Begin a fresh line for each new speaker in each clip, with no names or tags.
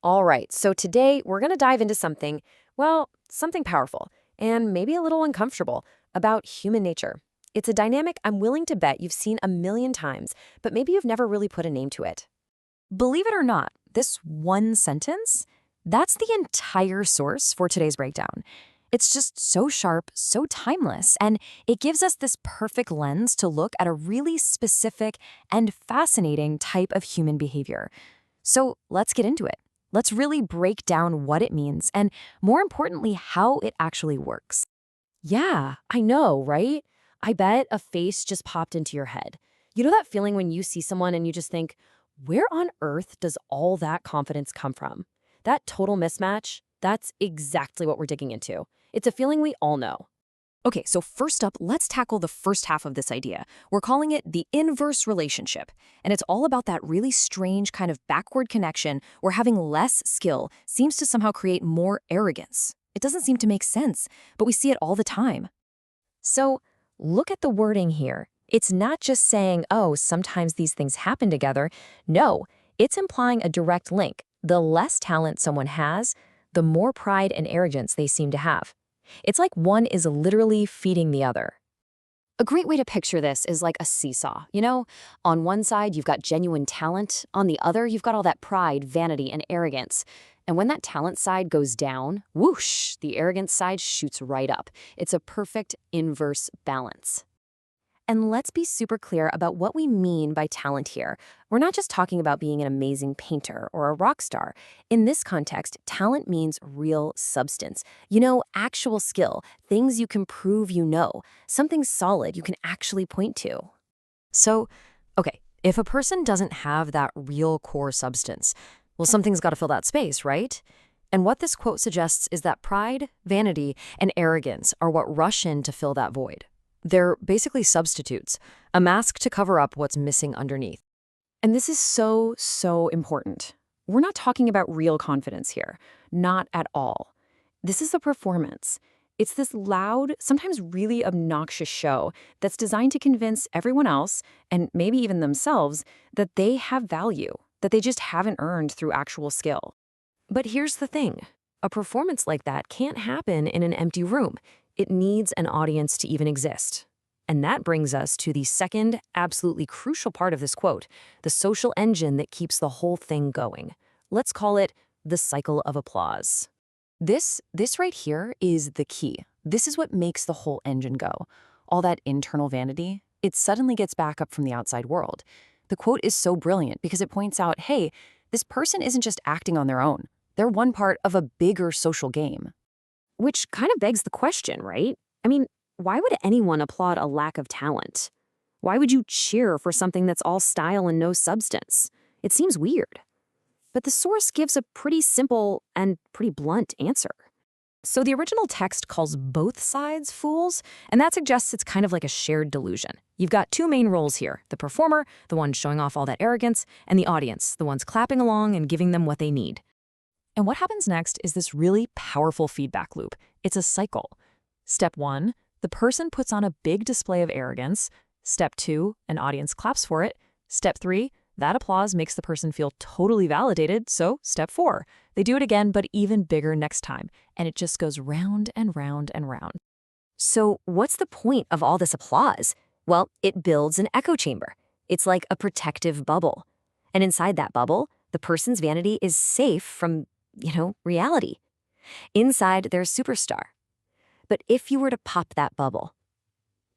All right, so today we're going to dive into something, well, something powerful and maybe a little uncomfortable about human nature. It's a dynamic I'm willing to bet you've seen a million times, but maybe you've never really put a name to it.
Believe it or not, this one sentence, that's the entire source for today's breakdown. It's just so sharp, so timeless, and it gives us this perfect lens to look at a really specific and fascinating type of human behavior. So let's get into it. Let's really break down what it means and, more importantly, how it actually works.
Yeah, I know, right? I bet a face just popped into your head. You know that feeling when you see someone and you just think, where on earth does all that confidence come from? That total mismatch, that's exactly what we're digging into. It's a feeling we all know.
Okay, so first up, let's tackle the first half of this idea. We're calling it the inverse relationship. And it's all about that really strange kind of backward connection where having less skill seems to somehow create more arrogance. It doesn't seem to make sense, but we see it all the time.
So look at the wording here. It's not just saying, oh, sometimes these things happen together. No, it's implying a direct link. The less talent someone has, the more pride and arrogance they seem to have. It's like one is literally feeding the other.
A great way to picture this is like a seesaw. On one side, you've got genuine talent. On the other, you've got all that pride, vanity, and arrogance. And when that talent side goes down, whoosh, the arrogance side shoots right up. It's a perfect inverse balance.
And let's be super clear about what we mean by talent here. We're not just talking about being an amazing painter or a rock star. In this context, talent means real substance. Actual skill, things you can prove you know, something solid you can actually point to.
So, okay, if a person doesn't have that real core substance, well, something's got to fill that space, right? And what this quote suggests is that pride, vanity, and arrogance are what rush in to fill that void. They're basically substitutes, a mask to cover up what's missing underneath.
And this is so, so important. We're not talking about real confidence here. Not at all. This is a performance. It's this loud, sometimes really obnoxious show that's designed to convince everyone else, and maybe even themselves, that they have value, that they just haven't earned through actual skill. But here's the thing. A performance like that can't happen in an empty room. It needs an audience to even exist. And that brings us to the second, absolutely crucial part of this quote, the social engine that keeps the whole thing going. Let's call it the cycle of applause. This right here is the key. This is what makes the whole engine go. All that internal vanity, it suddenly gets back up from the outside world. The quote is so brilliant because it points out, hey, this person isn't just acting on their own. They're one part of a bigger social game. Which kind of begs the question, right? I mean, why would anyone applaud a lack of talent? Why would you cheer for something that's all style and no substance? It seems weird. But the source gives a pretty simple and pretty blunt answer. So the original text calls both sides fools, and that suggests it's kind of like a shared delusion. You've got two main roles here, the performer, the one showing off all that arrogance, and the audience, the ones clapping along and giving them what they need. And what happens next is this really powerful feedback loop. It's a cycle. Step 1, the person puts on a big display of arrogance. Step 2, an audience claps for it. Step 3, that applause makes the person feel totally validated. So step 4, they do it again, but even bigger next time. And it just goes round and round and round. So what's the point of all this applause? Well, it builds an echo chamber. It's like a protective bubble. And inside that bubble, the person's vanity is safe from reality. Inside, they're a superstar. But if you were to pop that bubble,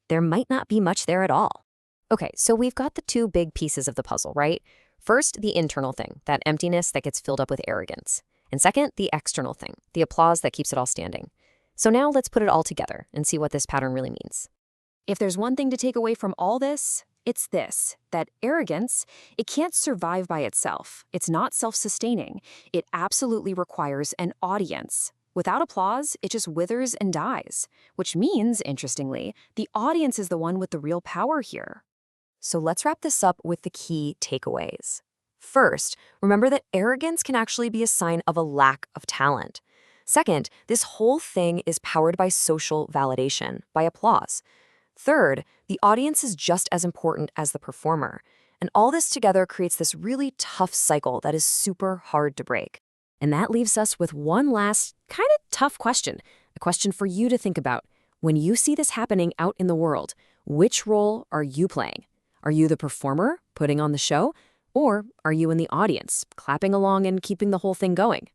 there might not be much there at all. Okay, so we've got the two big pieces of the puzzle, right? First, the internal thing, that emptiness that gets filled up with arrogance. And second, the external thing, the applause that keeps it all standing. So now let's put it all together and see what this pattern really means. If there's one thing to take away from all this, it's this, that arrogance, it can't survive by itself. It's not self-sustaining. It absolutely requires an audience. Without applause, it just withers and dies, which means, interestingly, the audience is the one with the real power here. So let's wrap this up with the key takeaways. First, remember that arrogance can actually be a sign of a lack of talent. Second, this whole thing is powered by social validation, by applause. Third, the audience is just as important as the performer. And all this together creates this really tough cycle that is super hard to break. And that leaves us with one last kind of tough question, a question for you to think about. When you see this happening out in the world, which role are you playing? Are you the performer putting on the show? Or are you in the audience, clapping along and keeping the whole thing going?